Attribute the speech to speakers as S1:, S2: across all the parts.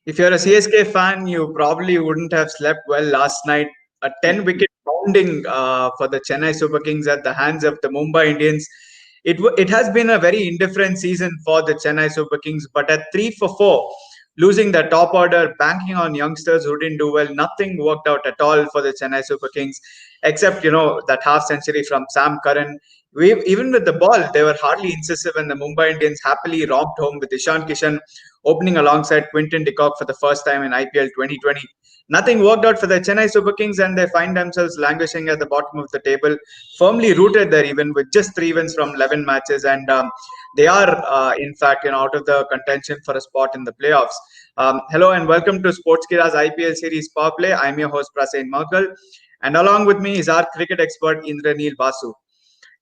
S1: If you're a CSK fan, you probably wouldn't have slept well last night. A 10-wicket pounding for the Chennai Super Kings at the hands of the Mumbai Indians. It has been a very indifferent season for the Chennai Super Kings, but at 3 for 4, losing the top order, banking on youngsters who didn't do well, nothing worked out at all for the Chennai Super Kings, except that half century from Sam Curran. Even with the ball, they were hardly incisive, and the Mumbai Indians happily romped home with Ishan Kishan opening alongside Quinton de Kock for the first time in IPL 2020. Nothing worked out for the Chennai Super Kings, and they find themselves languishing at the bottom of the table, firmly rooted there even with just 3 wins from 11 matches, and they are, in fact, out of the contention for a spot in the playoffs. Hello and welcome to Sportskira's IPL series Power Play. I'm your host Prasen Merkel, and along with me is our cricket expert Indranil Basu.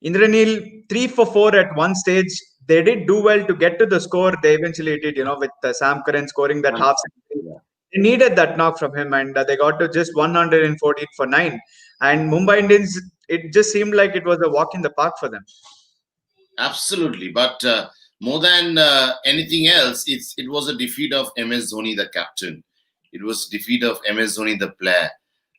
S1: Indranil, 3 for 4 at one stage. They did do well to get to the score. They eventually did, with Sam Curran scoring that half century. They needed that knock from him, and they got to just 114 for 9. And Mumbai Indians, it just seemed like it was a walk in the park for them.
S2: Absolutely, but more than anything else, it was a defeat of MS Dhoni, the captain. It was defeat of MS Dhoni, the player,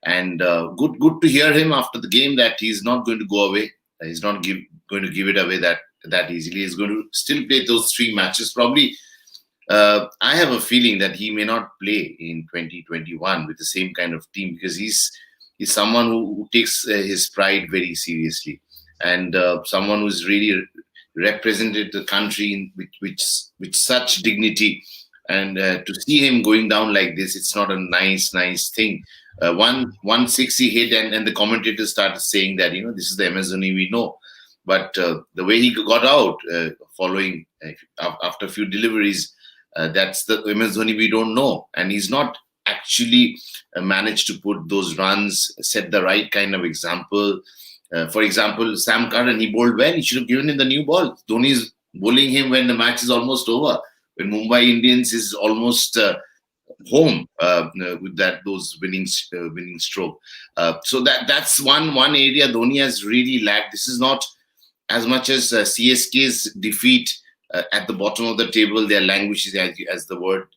S2: and good to hear him after the game that he's not going to go away. He's not going to give it away that easily. He's going to still play those 3 matches. Probably, I have a feeling that he may not play in 2021 with the same kind of team, because he's someone who takes his pride very seriously, and someone who's really represented the country with such dignity. And to see him going down like this, it's not a nice thing. 160 hit, and the commentators started saying that this is the MS Dhoni we know, but the way he got out following after a few deliveries, that's the MS Dhoni we don't know, and he's not actually managed to put those runs, set the right kind of example. For example, Sam Curran, he bowled well. He should have given him the new ball. Dhoni's bowling him when the match is almost over, when Mumbai Indians is almost home with those winning stroke. So that's one area Dhoni has really lacked. This is not as much as CSK's defeat at the bottom of the table. Their language is as the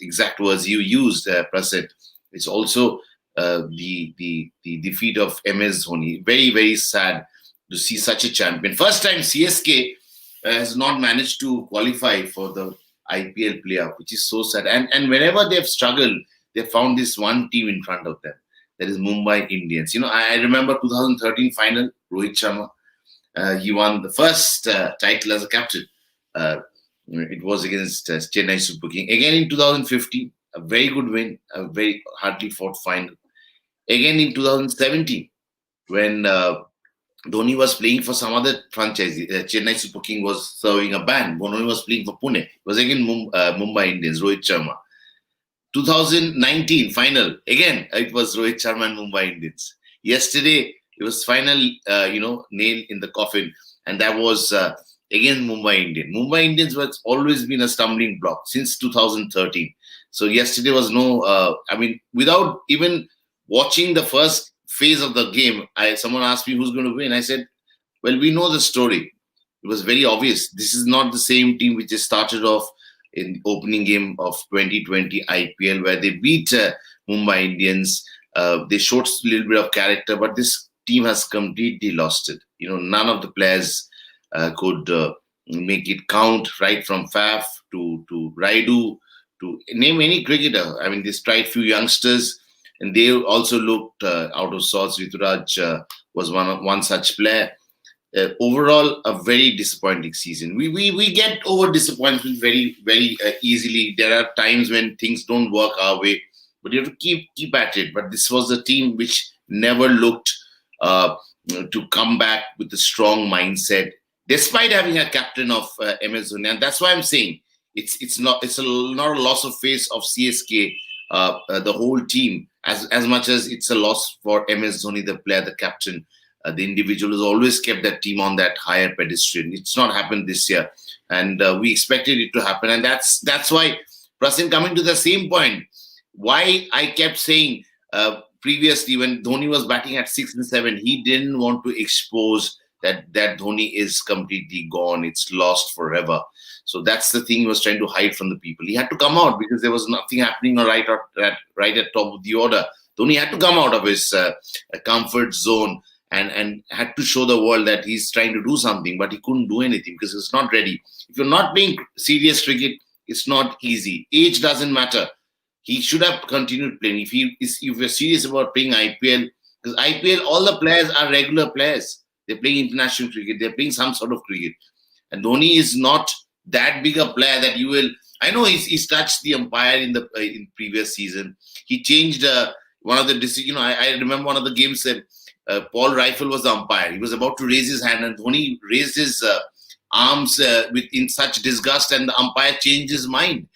S2: exact words you used, Prasid. It's also the defeat of MS Dhoni. Very, very sad to see such a champion. First time CSK has not managed to qualify for the IPL playoff, which is so sad. And whenever they've struggled, they found this one team in front of them. That is Mumbai Indians. I remember 2013 final, Rohit Sharma. He won the first title as a captain. It was against Chennai Super King. Again in 2015, a very good win, a very hardly fought final. Again in 2017, when Dhoni was playing for some other franchise. Chennai Super King was serving a ban. Dhoni was playing for Pune. It was again Mumbai Indians, Rohit Sharma. 2019 final, again it was Rohit Sharma and Mumbai Indians. Yesterday it was final, nail in the coffin, and that was again Mumbai Indians. Mumbai Indians has always been a stumbling block since 2013. So yesterday was without even watching the first phase of the game, someone asked me who's going to win. I said, well, we know the story. It was very obvious. This is not the same team which just started off in the opening game of 2020 IPL, where they beat Mumbai Indians. They showed a little bit of character, but this team has completely lost it. None of the players could make it count, right from Faf to Raidu, to name any cricketer. They tried few youngsters, and they also looked out of sorts. Rituraj was one such player. Overall, a very disappointing season. We get over disappointment very, very easily. There are times when things don't work our way, but you have to keep at it. But this was a team which never looked to come back with a strong mindset, despite having a captain of MS Dhoni. And that's why I'm saying it's not a loss of face of CSK, the whole team, as much as it's a loss for MS Dhoni, the player, the captain, the individual who's always kept that team on that higher pedestrian. It's not happened this year, and we expected it to happen. And that's why, Prasin, coming to the same point, why I kept saying previously when Dhoni was batting at 6 and 7, he didn't want to expose that Dhoni is completely gone. It's lost forever. So that's the thing he was trying to hide from the people. He had to come out because there was nothing happening right at top of the order. Dhoni had to come out of his comfort zone and had to show the world that he's trying to do something, but he couldn't do anything because he's not ready. If you're not playing serious cricket, it's not easy. Age doesn't matter. He should have continued playing. If you're serious about playing IPL, because IPL, all the players are regular players. They're playing international cricket. They're playing some sort of cricket. And Dhoni is not that big a player that you will. I know he's touched the umpire in previous season. He changed one of the decisions. I remember one of the games that Paul Rifle was the umpire. He was about to raise his hand, and Dhoni raised his arms in such disgust, and the umpire changed his mind.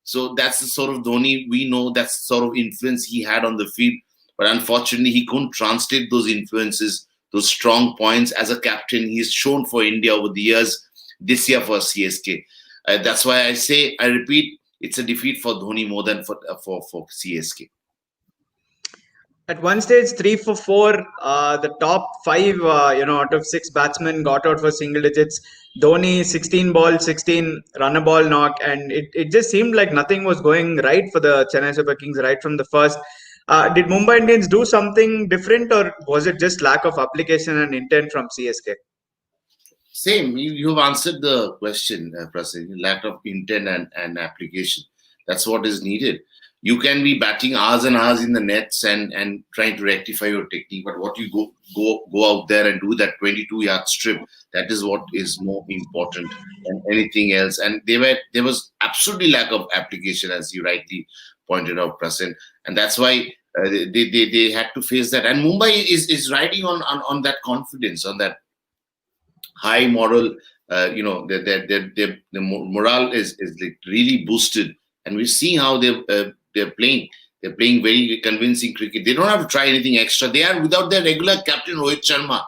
S2: So that's the sort of Dhoni we know. That's the sort of influence he had on the field. But unfortunately, he couldn't translate those influences, those strong points as a captain. He's shown for India over the years. This year for CSK. That's why I repeat, it's a defeat for Dhoni more than for CSK.
S1: At one stage, 3 for 4, the top 5, out of 6 batsmen got out for single digits. Dhoni, 16 ball, 16 run a ball knock, and it just seemed like nothing was going right for the Chennai Super Kings right from the first. Did Mumbai Indians do something different, or was it just lack of application and intent from CSK?
S2: Same, you've answered the question, Prasid. Lack of intent and application. That's what is needed. You can be batting hours and hours in the nets and trying to rectify your technique, but what you go out there and do that 22-yard strip, that is what is more important than anything else. And there was absolutely lack of application, as you rightly pointed out, Prasid. And that's why they had to face that. And Mumbai is riding on that confidence, on that high moral, the morale is like really boosted, and we're seeing how they're playing. They're playing very convincing cricket. They don't have to try anything extra. They are without their regular captain Rohit Sharma.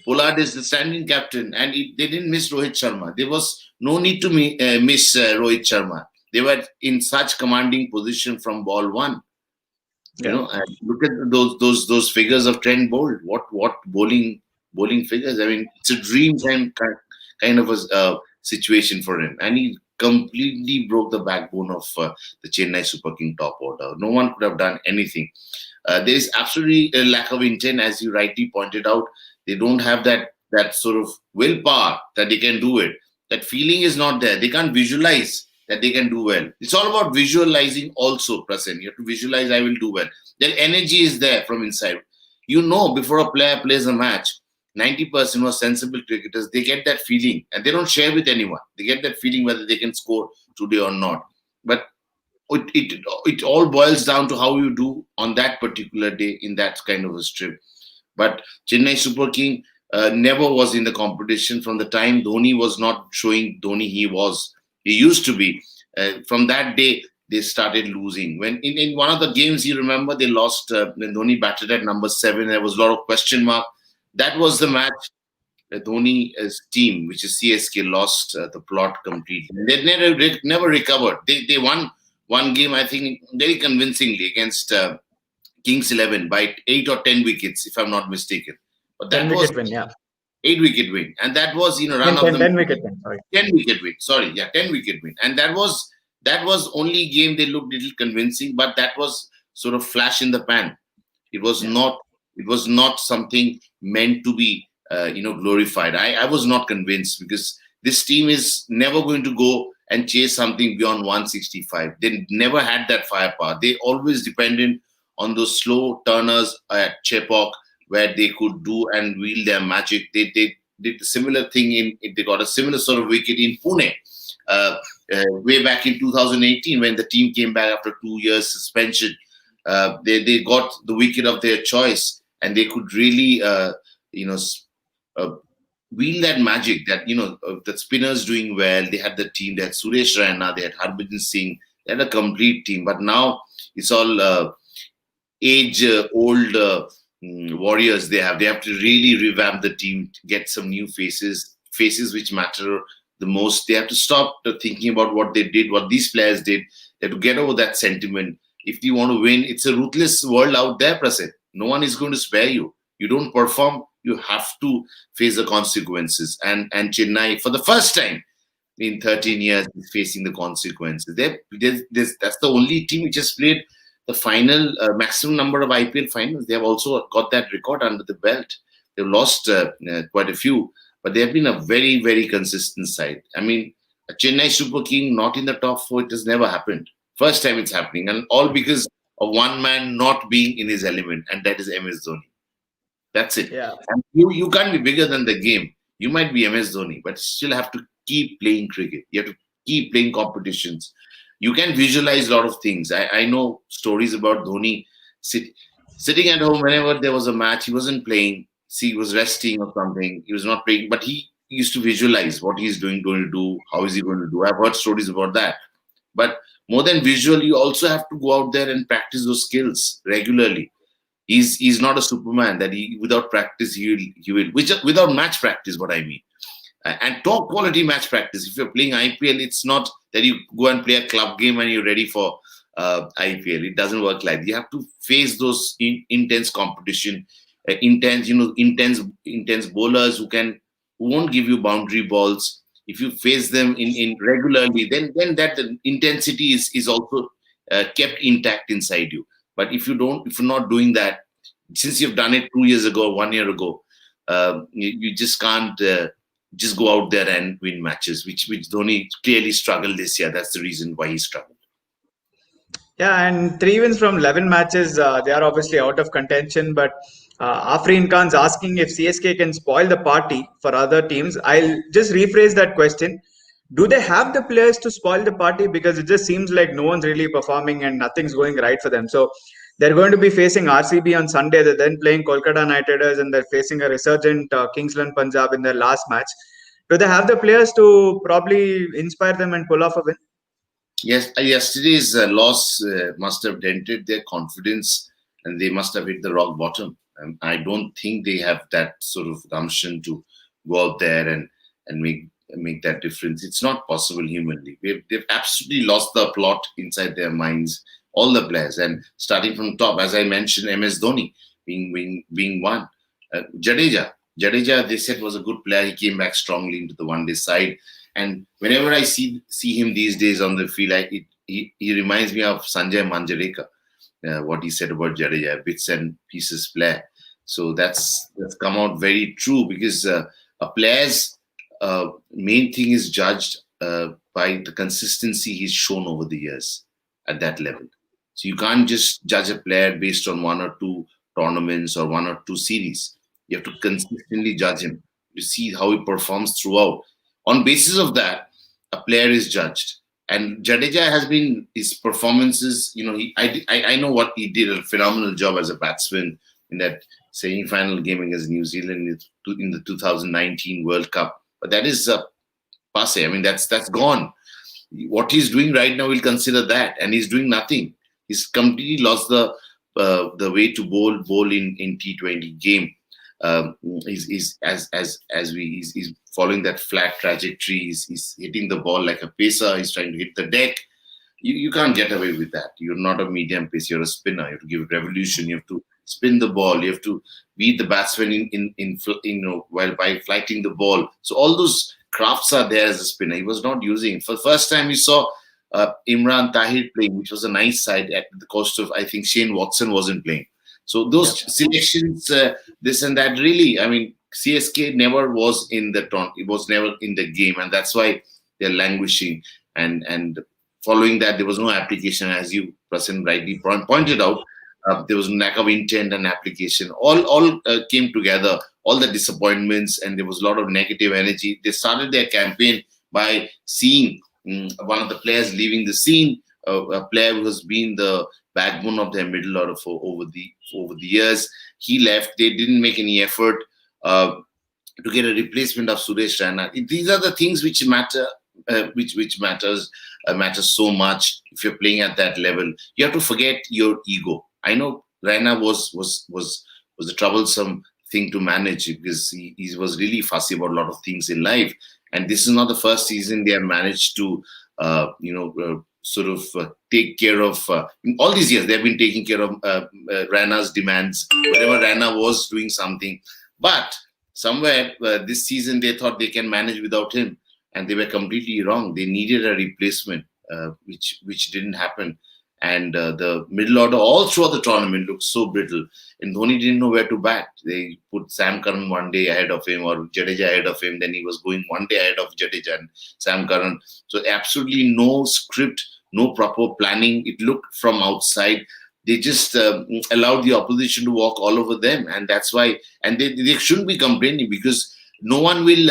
S2: Pollard is the standing captain, and they didn't miss Rohit Sharma. There was no need to miss Rohit Sharma. They were in such commanding position from ball one.
S1: Yeah.
S2: And look at those figures of Trent Bolt. What bowling figures. I mean, it's a dream kind of a situation for him, and he completely broke the backbone of the Chennai Super King top order. No one could have done anything. There is absolutely a lack of intent, as you rightly pointed out. They don't have that sort of willpower that they can do it. That feeling is not there. They can't visualize that they can do well. It's all about visualizing also, Prasen. You have to visualize, I will do well. Their energy is there from inside. Before a player plays a match, 90% who are sensible cricketers, they get that feeling and they don't share with anyone. They get that feeling whether they can score today or not. But it all boils down to how you do on that particular day in that kind of a strip. But Chennai Super King never was in the competition from the time Dhoni was not showing Dhoni he used to be. From that day, they started losing. When in one of the games, you remember, they lost when Dhoni batted at number 7. There was a lot of question mark. That was the match. Dhoni's team, which is CSK, lost the plot completely. They never recovered. They won one game, I think, very convincingly against Kings 11 by 8 or 10 wickets, if I'm not mistaken. But that
S1: 10
S2: was
S1: wicket win, yeah.
S2: 8-wicket win, and that was run
S1: 10,
S2: of the
S1: 10 wicket win. Sorry,
S2: 10-wicket win. Sorry, yeah, 10-wicket win, and that was only game they looked little convincing, but that was sort of flash in the pan. It was not. It was not something meant to be, glorified. I was not convinced because this team is never going to go and chase something beyond 165. They never had that firepower. They always depended on those slow turners at Chepauk, where they could do and wield their magic. They did a similar thing they got a similar sort of wicket in Pune way back in 2018 when the team came back after 2 years suspension. They got the wicket of their choice, and they could really wield that magic that the spinners doing well. They had the team. They had Suresh Raina. They had Harbhajan Singh. They had a complete team. But now it's all age-old warriors. They have to really revamp the team, get some new faces which matter the most. They have to stop thinking about what they did, what these players did. They have to get over that sentiment. If you want to win, it's a ruthless world out there, Prasid. No one is going to spare you. You don't perform, You have to face the consequences. And Chennai, for the first time in 13 years, is facing the consequences. That's the only team which has played the final maximum number of IPL finals. They have also got that record under the belt. They've lost quite a few, but they have been a very, very consistent side. I mean, a Chennai Super King not in the top four, it has never happened. First time it's happening, and all because of one man not being in his element, and that is MS Dhoni. That's it.
S1: Yeah.
S2: And you can't be bigger than the game. You might be MS Dhoni, but still have to keep playing cricket. You have to keep playing competitions. You can visualize a lot of things. I know stories about Dhoni sitting at home whenever there was a match. He wasn't playing. See, he was resting or something. He was not playing, but he used to visualize what he's going to do, how is he going to do. I've heard stories about that. But more than visual, you also have to go out there and practice those skills regularly. He's not a Superman that he without practice he will which without match practice, what I mean. And top quality match practice. If you're playing IPL, it's not that you go and play a club game and you're ready for IPL. It doesn't work like that. You have to face those intense competition, intense bowlers who won't give you boundary balls. If you face them in regularly, then that intensity is also kept intact inside you. But if you're not doing that, since you've done it 2 years ago, 1 year ago, you just can't just go out there and win matches, which Dhoni clearly struggled this year. That's the reason why he struggled.
S1: Yeah, and 3 wins from 11 matches, they are obviously out of contention. But Afreen Khan's asking if CSK can spoil the party for other teams. I'll just rephrase that question. Do they have the players to spoil the party? Because it just seems like no one's really performing and nothing's going right for them. So they're going to be facing RCB on Sunday. They're then playing Kolkata Knight Riders, and they're facing a resurgent Kingsland Punjab in their last match. Do they have the players to probably inspire them and pull off a win?
S2: Yes, yesterday's loss must have dented their confidence, and they must have hit the rock bottom. And I don't think they have that sort of gumption to go out there and make that difference. It's not possible humanly. They've absolutely lost the plot inside their minds, all the players, and starting from top, as I mentioned, MS Dhoni being one. Jadeja, they said, was a good player. He came back strongly into the one-day side. And whenever I see him these days on the field, he reminds me of Sanjay Manjareka, what he said about Jadeja, bits and pieces player. So that's come out very true, because a player's main thing is judged by the consistency he's shown over the years at that level. So you can't just judge a player based on 1 or 2 tournaments or 1 or 2 series. You have to consistently judge him to see how he performs throughout. On basis of that, a player is judged. And Jadeja has been, his performances, I know what he did, a phenomenal job as a batsman in that semi-final game against New Zealand in the 2019 World Cup. But that is passe. I mean, that's gone. What he's doing right now, we'll consider that. And he's doing nothing. He's completely lost the way to bowl in T20 game. He's following that flat trajectory. He's hitting the ball like a pacer. He's trying to hit the deck. You can't get away with that. You're not a medium pace. You're a spinner. You have to give revolution. You have to spin the ball. You have to beat the batsman while by flighting the ball. So all those crafts are there as a spinner. He was not using. For the first time, we saw Imran Tahir playing, which was a nice side at the cost of, I think, Shane Watson wasn't playing. So those selections, this and that, really, I mean, CSK never was in the tournament. It was never in the game, and that's why they're languishing. And following that, there was no application, as you, Prasen, rightly pointed out. There was lack of intent and application. All came together. All the disappointments, and there was a lot of negative energy. They started their campaign by seeing one of the players leaving the scene, a player who has been the backbone of their middle order over the years. He left. They didn't make any effort to get a replacement of Suresh Raina. These are the things which matter, which matters so much. If you're playing at that level, you have to forget your ego. I know Raina was a troublesome thing to manage, because he was really fussy about a lot of things in life. And this is not the first season they have managed to, take care of. In all these years, they have been taking care of Raina's demands. Whenever Raina was doing something, But somewhere this season they thought they can manage without him, and they were completely wrong. They needed a replacement, which didn't happen. And the middle order all throughout the tournament looked so brittle. And Dhoni didn't know where to bat. They put Sam Curran one day ahead of him, or Jadeja ahead of him. Then he was going one day ahead of Jadeja and Sam Curran. So absolutely no script, no proper planning. It looked from outside. They just allowed the opposition to walk all over them, and that's why. And they shouldn't be complaining, because no one will,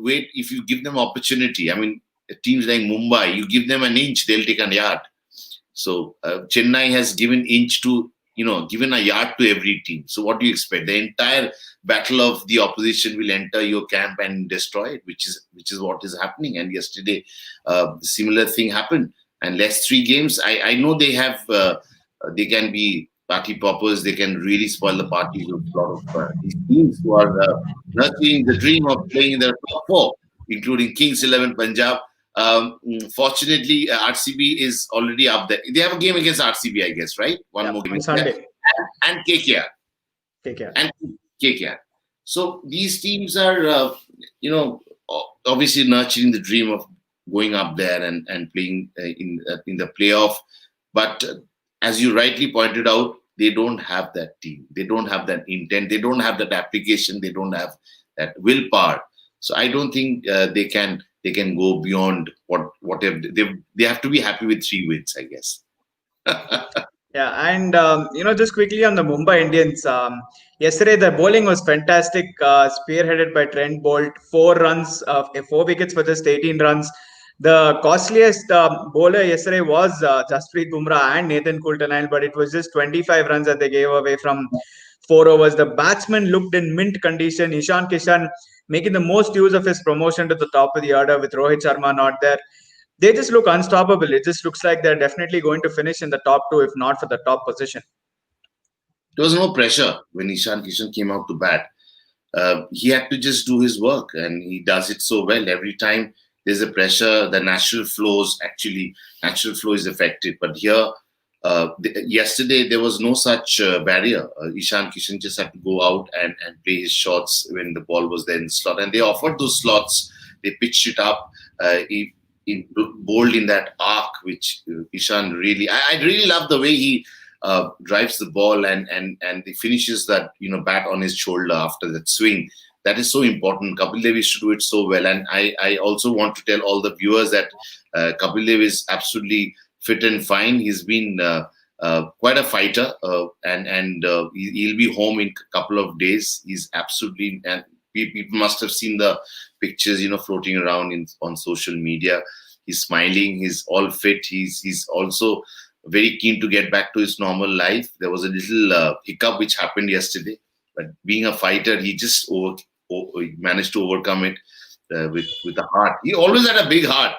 S2: wait if you give them opportunity. I mean, teams like Mumbai, you give them an inch, they'll take a yard. So Chennai has given given a yard to every team. So what do you expect? The entire battle of the opposition will enter your camp and destroy it, which is what is happening. And yesterday, similar thing happened. And last 3 games, I know they have, they can be party poppers. They can really spoil the parties of a lot of these teams who are nurturing the dream of playing in the top 4, including Kings 11 Punjab. Fortunately, RCB is already up there. They have a game against RCB, I guess, right? One more game
S1: on
S2: is there.
S1: Sunday.
S2: And KKR.
S1: KKR.
S2: And KKR. So these teams are, obviously nurturing the dream of going up there and playing in the playoff. But as you rightly pointed out, they don't have that team. They don't have that intent. They don't have that application. They don't have that willpower. So I don't think they can go beyond whatever they have to be happy with 3 wins, I guess.
S1: Yeah, and just quickly on the Mumbai Indians, yesterday the bowling was fantastic, spearheaded by Trent Bolt. 4 runs, 4 wickets for just 18 runs. The costliest bowler yesterday was Jasprit Bumrah and Nathan Coulter-Nile, but it was just 25 runs that they gave away from 4 overs. The batsman looked in mint condition. Ishan Kishan making the most use of his promotion to the top of the order with Rohit Sharma not there. They just look unstoppable. It just looks like they're definitely going to finish in the top 2, if not for the top position.
S2: There was no pressure when Ishan Kishan came out to bat. He had to just do his work, and he does it so well. Every time there's a pressure, the natural flow is affected. But here, yesterday, there was no such barrier. Ishan Kishan just had to go out and play his shots when the ball was there in the slot. And they offered those slots. They pitched it up. He bowled in that arc, which Ishan really, I really love the way he drives the ball and he finishes that bat on his shoulder after that swing. That is so important. Kapil Dev used to do it so well, and I also want to tell all the viewers that Kapil Dev is absolutely fit and fine. He's been quite a fighter, and he'll be home in a couple of days. He's absolutely, and people must have seen the pictures, floating around on social media. He's smiling. He's all fit. He's also very keen to get back to his normal life. There was a little hiccup which happened yesterday, but being a fighter, he just managed to overcome it with a heart. He always had a big heart,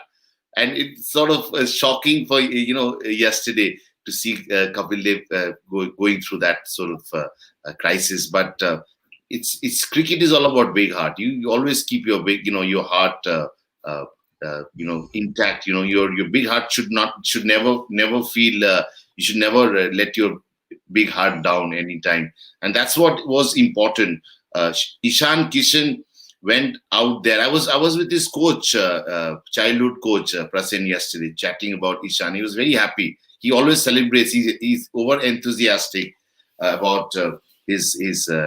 S2: and it's sort of shocking for yesterday to see Kapil Dev going through that sort of crisis. But it's cricket is all about big heart. You always keep your your heart intact. Your big heart should never feel. You should never let your big heart down anytime, and that's what was important. Ishan Kishan went out there. I was with his coach, childhood coach Prasen yesterday, chatting about Ishan. He was very happy. He always celebrates. He's over enthusiastic about his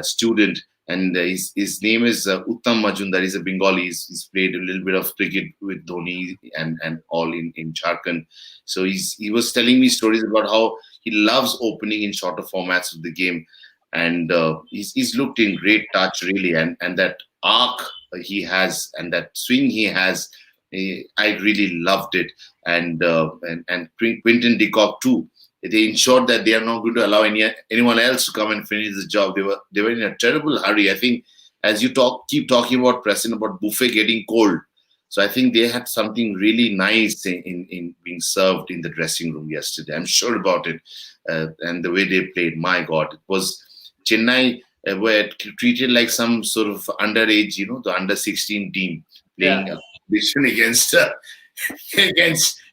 S2: student, and his name is Uttam Majumdar. He's a Bengali. He's played a little bit of cricket with Dhoni and all in Jharkhand. So he was telling me stories about how he loves opening in shorter formats of the game, and he's looked in great touch really, and that arc he has and that swing he has, I really loved it. And Quinton de Kock too. They ensured that they are not going to allow anyone else to come and finish the job. They were in a terrible hurry. I think as you keep talking about Preston, about buffet getting cold. So I think they had something really nice in being served in the dressing room yesterday. I'm sure about it. And the way they played, my God, it was Chennai were treated like some sort of underage, the under 16 team playing a competition against an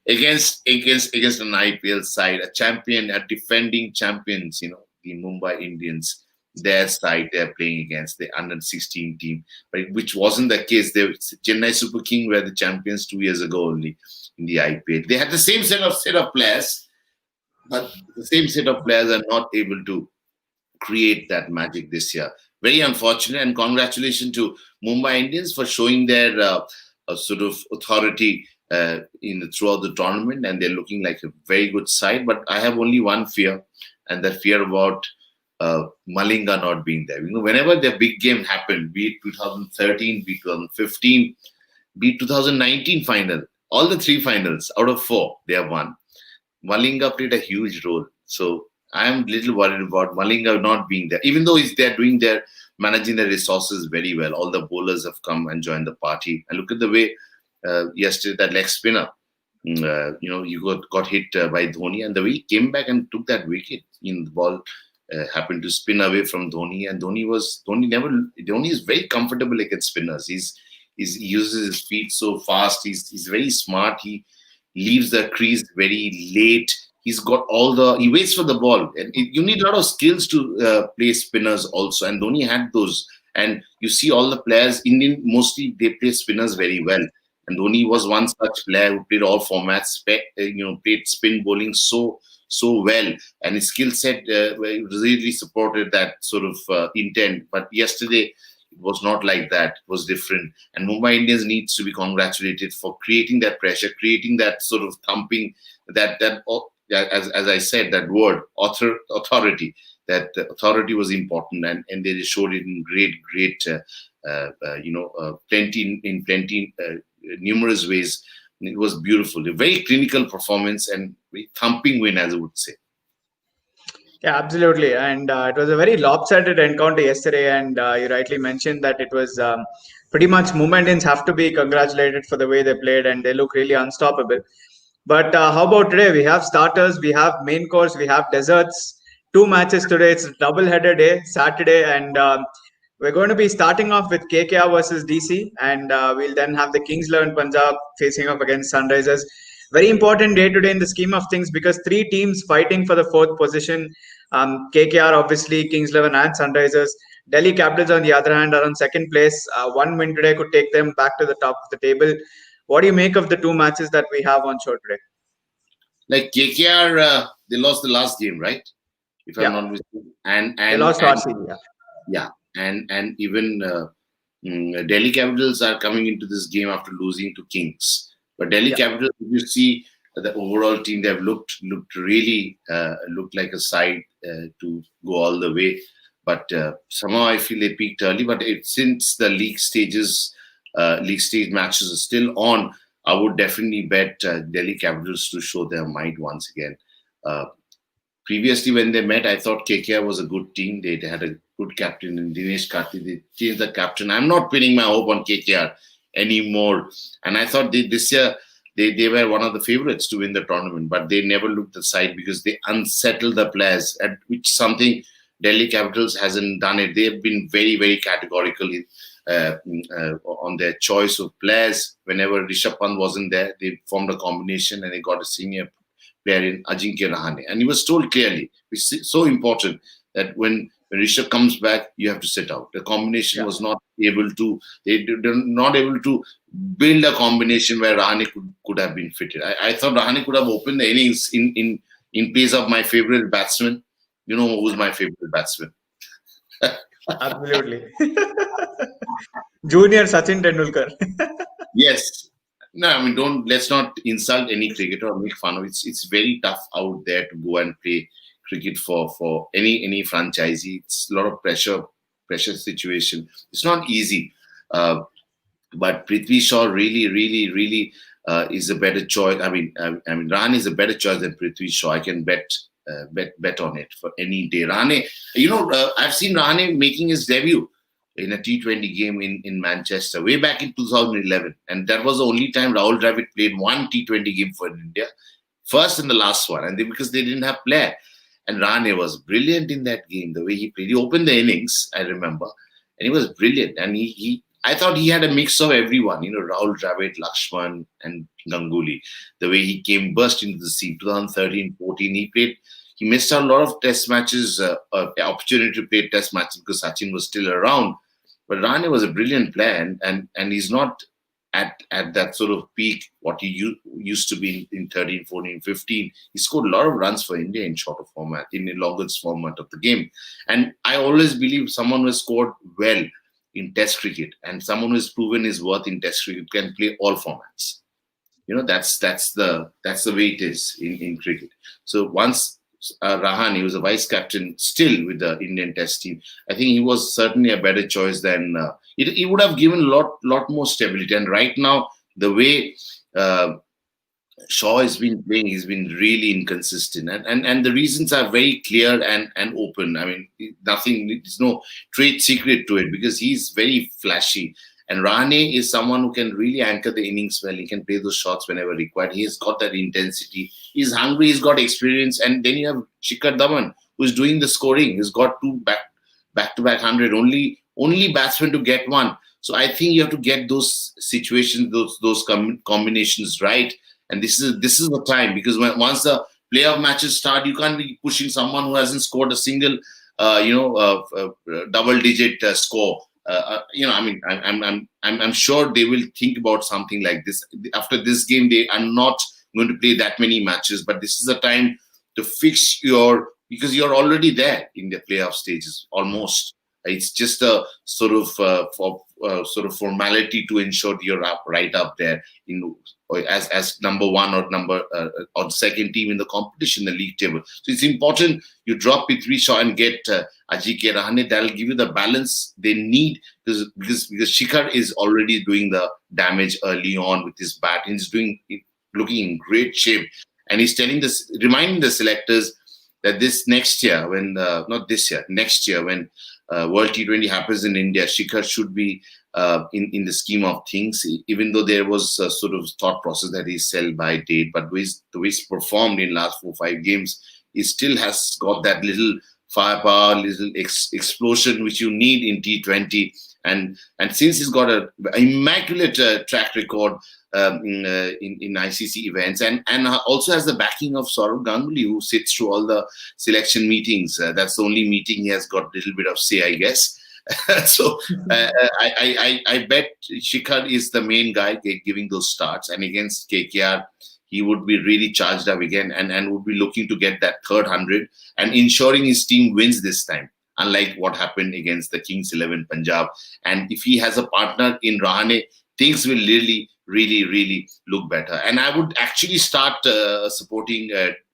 S2: IPL side, a defending champions, the Mumbai Indians. their side they're playing against, the under 16 team, but which wasn't the case. They Chennai Super King were the champions 2 years ago only in the IPL. They had the same set of players, but the same set of players are not able to create that magic this year. Very unfortunate, and congratulations to Mumbai Indians for showing their sort of authority throughout the tournament, and they're looking like a very good side. But I have only one fear, and that fear about Malinga not being there. Whenever the big game happened, be it 2013, be it 2015, be it 2019 final, all the three finals out of four they have won. Malinga played a huge role. So I am a little worried about Malinga not being there, even though they're managing their resources very well. All the bowlers have come and joined the party. And look at the way yesterday that leg spinner, you got hit by Dhoni, and the way he came back and took that wicket, the ball happened to spin away from Dhoni, and Dhoni is very comfortable against spinners. He uses his feet so fast. He's very smart. He leaves the crease very late. He waits for the ball, and you need a lot of skills to play spinners also. And Dhoni had those. And you see all the players, Indian mostly they play spinners very well. And Dhoni was one such player who played all formats, played spin bowling so well, and his skill set really supported that sort of intent. But yesterday, it was not like that. It was different. And Mumbai Indians needs to be congratulated for creating that pressure, creating that sort of thumping, as I said, that word, authority. That authority was important, and they showed it in great, plenty, numerous ways. It was beautiful. A very clinical performance and very thumping win, as I would say.
S1: Yeah, absolutely. And it was a very lopsided encounter yesterday. And you rightly mentioned that it was pretty much Mumbai Indians have to be congratulated for the way they played, and they look really unstoppable. But how about today? We have starters, we have main course, we have desserts. 2 matches today. It's a double-header day, Saturday, and we're going to be starting off with KKR versus DC, and we'll then have the Kings 11 Punjab facing off against Sunrisers. Very important day today in the scheme of things, because three teams fighting for the fourth position. KKR, obviously, Kings 11 and Sunrisers. Delhi Capitals, on the other hand, are on second place. One win today could take them back to the top of the table. What do you make of the 2 matches that we have on show today?
S2: Like KKR, they lost the last game, right? If I'm not mistaken. And
S1: they lost RCB,
S2: and even Delhi Capitals are coming into this game after losing to Kings. But Delhi Capitals, if you see the overall team, they've looked really looked like a side to go all the way. But somehow I feel they peaked early. But since the league stage matches are still on, I would definitely bet Delhi Capitals to show their might once again. Previously, when they met, I thought KKR was a good team. They had a good captain in Dinesh Karthik. They changed the captain. I'm not pinning my hope on KKR anymore. And I thought this year they were one of the favorites to win the tournament, but they never looked aside because they unsettled the players, which something Delhi Capitals hasn't done it. They've been very, very categorical on their choice of players. Whenever Rishabh Pant wasn't there, they formed a combination and they got a senior player in Ajinkya Rahane. And he was told clearly, which is so important, that when Rishabh comes back, you have to sit out. The combination was not able to, they're not able to build a combination where Rahane could have been fitted. I thought Rahane could have opened the innings in place of my favorite batsman. You know who's my favorite batsman?
S1: Absolutely. Junior Sachin Tendulkar.
S2: Yes. No, I mean, let's not insult any cricketer or make fun of it. It's very tough out there to go and play cricket for any franchisee. It's a lot of pressure situation. It's not easy. But Prithvi Shaw really is a better choice. I mean, Rahane is a better choice than Prithvi Shaw. I can bet on it for any day. Rahane, I've seen Rahane making his debut in a T20 game in Manchester way back in 2011, and that was the only time Rahul Dravid played one T20 game for India, first and the last one, and because they didn't have player. And Rahane was brilliant in that game. The way he played, he opened the innings, I remember, and he was brilliant. And I thought he had a mix of everyone, Rahul Dravid, Lakshman, and Ganguly. The way he burst into the scene, 2013-14, he missed out a lot of test matches, opportunity to play test matches because Sachin was still around. But Rahane was a brilliant player, and he's not at that sort of peak what he used to be in 13, 14, 15. He scored a lot of runs for India in shorter format, in the longest format of the game. And I always believe someone who has scored well in Test cricket and someone who has proven his worth in Test cricket can play all formats. That's the way it is in cricket. So once Rahane was a vice captain still with the Indian Test team, I think he was certainly a better choice than he would have given lot more stability. And right now, the way Shaw has been playing, he's been really inconsistent, and the reasons are very clear and open. I mean, there's no trade secret to it because he's very flashy. And Rahane is someone who can really anchor the innings well. He can play those shots whenever required. He has got that intensity. He's hungry. He's got experience. And then you have Shikhar Dhawan, who's doing the scoring. He's got two back-to-back 100. Only batsman to get one. So I think you have to get those situations, those combinations right. And this is the time, because once the playoff matches start, you can't be pushing someone who hasn't scored a single, double-digit score. I mean, I'm sure they will think about something like this. After this game, they are not going to play that many matches, but this is the time to fix because you're already there in the playoff stages almost. It's just a sort of formality to ensure you're right up there as number one or second team in the competition, the league table. So it's important you drop Prithvi Shaw and get Ajinkya Rahane. That'll give you the balance they need because Shikhar is already doing the damage early on with his bat. He's looking in great shape, and he's reminding the selectors that next year when World T20 happens in India, Shikhar should be in the scheme of things, even though there was a sort of thought process that he's sell by date, but the way he's performed in last 4-5 games, he still has got that little firepower, little explosion which you need in T20. And since he's got an immaculate track record in ICC events, and also has the backing of Saurav Ganguly, who sits through all the selection meetings. That's the only meeting he has got a little bit of say, I guess. So I bet Shikhar is the main guy giving those starts, and against KKR he would be really charged up again and would be looking to get that third 100 and ensuring his team wins this time, unlike what happened against the Kings 11 Punjab. And if he has a partner in Rahane, things will really look better. And I would actually start supporting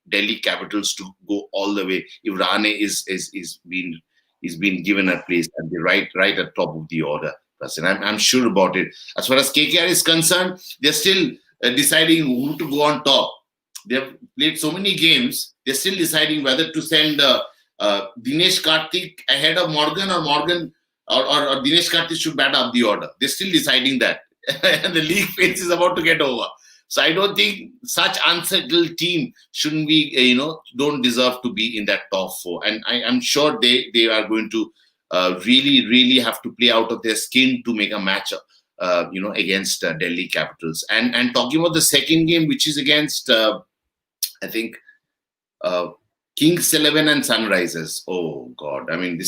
S2: Delhi Capitals to go all the way if Rahane is being given a place at the right at top of the order. And I'm sure about it. As far as KKR is concerned, they're still deciding who to go on top. They've played so many games. They're still deciding whether to send Dinesh Karthik ahead of Morgan, or Dinesh Karthik should bat up the order. They're still deciding that. And the league phase is about to get over. So I don't think such unsettled team shouldn't be, don't deserve to be in that top 4. And I'm sure they are going to really have to play out of their skin to make a match, against Delhi Capitals. And talking about the second game, which is against, I think, Kings 11 and Sunrisers. Oh God! I mean,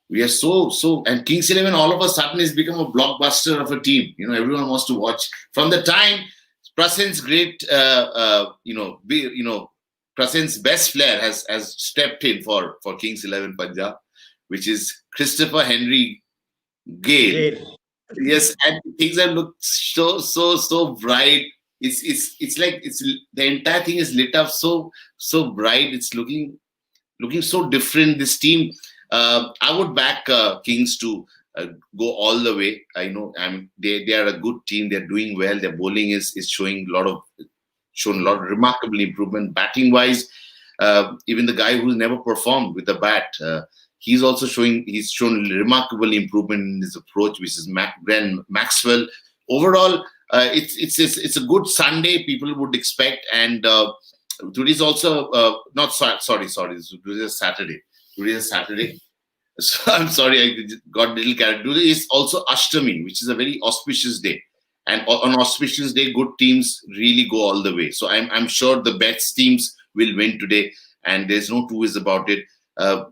S2: we are so, and Kings 11 all of a sudden has become a blockbuster of a team. Everyone wants to watch. From the time Prasen's Prasen's best player has stepped in for Kings 11 Punjab, which is Christopher Henry Gale. Yes, and things have looked so bright. It's like the entire thing is lit up so bright. It's looking so different. This team, I would back Kings to go all the way. I know, they are a good team. They're doing well. Their bowling is showing a lot of remarkable improvement. Batting wise, even the guy who's never performed with the bat, he's shown remarkable improvement in his approach, which is Glenn Maxwell. Overall, it's a good Sunday people would expect, and today is also Today is Saturday. Today is Saturday. So I'm sorry, I got a little carried. Today is also Ashtami, which is a very auspicious day. And on auspicious day, good teams really go all the way. So I'm sure the best teams will win today. and there's no two ways about it.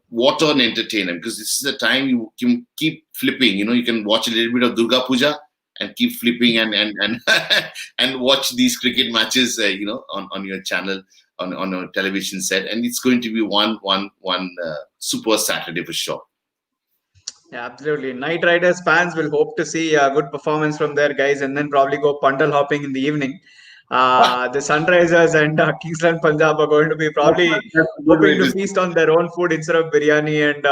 S2: What an entertainer, because this is the time you can keep flipping. You can watch a little bit of Durga Puja and keep flipping and and watch these cricket matches, on your channel, on a television set, and it's going to be one super Saturday for sure.
S1: Yeah, absolutely. Knight Riders fans will hope to see a good performance from their guys and then probably go pandal hopping in the evening. The Sunrisers and Kingsland Punjab are going to be probably
S2: That's a good
S1: hoping
S2: way
S1: to
S2: to say.
S1: feast on their own food instead of biryani and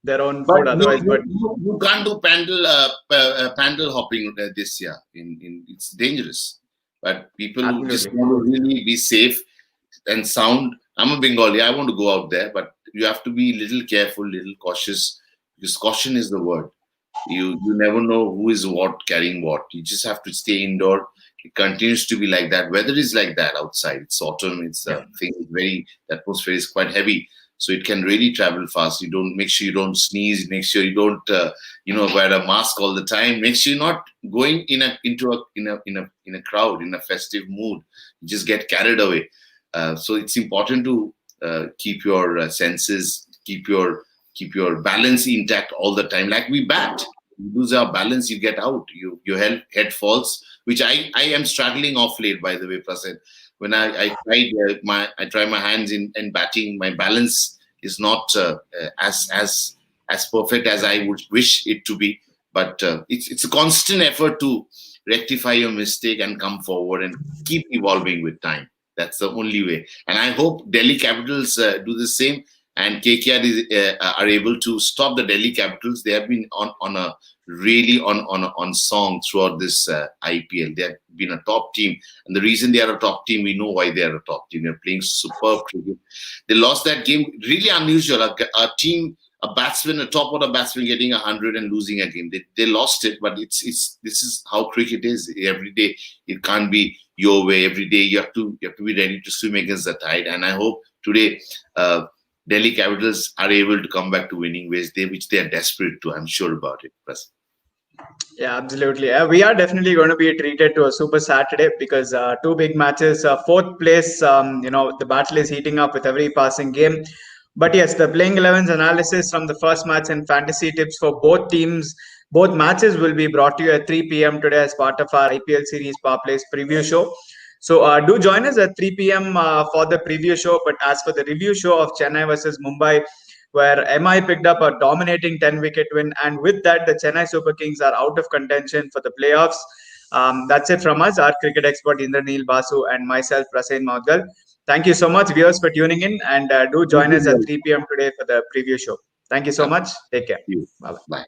S1: their own
S2: But
S1: food otherwise. But
S2: you can't do pandal hopping this year. It's dangerous. But people just
S1: absolutely.
S2: want to really be safe and sound. I'm a Bengali. I want to go out there, but you have to be a little careful, little cautious, because caution is the word. You never know who is what carrying what. You just have to stay indoor. It continues to be like that. Weather is like that outside. It's autumn. It's
S1: Yeah.
S2: thing is very, the atmosphere is quite heavy, so it can really travel fast. You don't make sure you don't sneeze. Make sure you don't wear a mask all the time. Make sure you're not going into a crowd in a festive mood. You just get carried away. So it's important to keep your senses, keep your balance intact all the time. Like we bat, you lose our balance, you get out. Your head falls, which I am struggling off late, by the way, Prasid. When I try my hands in batting, my balance is not as perfect as I would wish it to be. But it's a constant effort to rectify your mistake and come forward and keep evolving with time. That's the only way. And I hope Delhi Capitals do the same, and KKR are able to stop the Delhi Capitals. They have been on a really on song throughout this IPL. They have been a top team, and the reason they are a top team, we know why they are a top team. They're playing superb cricket. They lost that game, really unusual. A team, a batsman, a top order batsman getting 100 and losing a game. They lost it, but this is how cricket is. Every day it can't be your way. Every day you have to be ready to swim against the tide. And I hope today Delhi Capitals are able to come back to winning ways, which they are desperate to. I'm sure about it.
S1: Yeah, absolutely. We are definitely going to be treated to a super Saturday because two big matches. Fourth place, the battle is heating up with every passing game. But yes, the playing 11's analysis from the first match and fantasy tips for both teams, both matches will be brought to you at 3 p.m. today as part of our IPL series Power Plays preview show. So do join us at 3 p.m. For the preview show. But as for the review show of Chennai versus Mumbai, where MI picked up a dominating 10-wicket win, and with that, the Chennai Super Kings are out of contention for the playoffs. That's it from us, our cricket expert Indraneel Basu and myself, Prasen Maudgal. Thank you so much, viewers, for tuning in, and do join us at 3 p.m. today for the preview show. Thank you so much. Take care.
S2: You.
S1: Bye.
S2: Bye.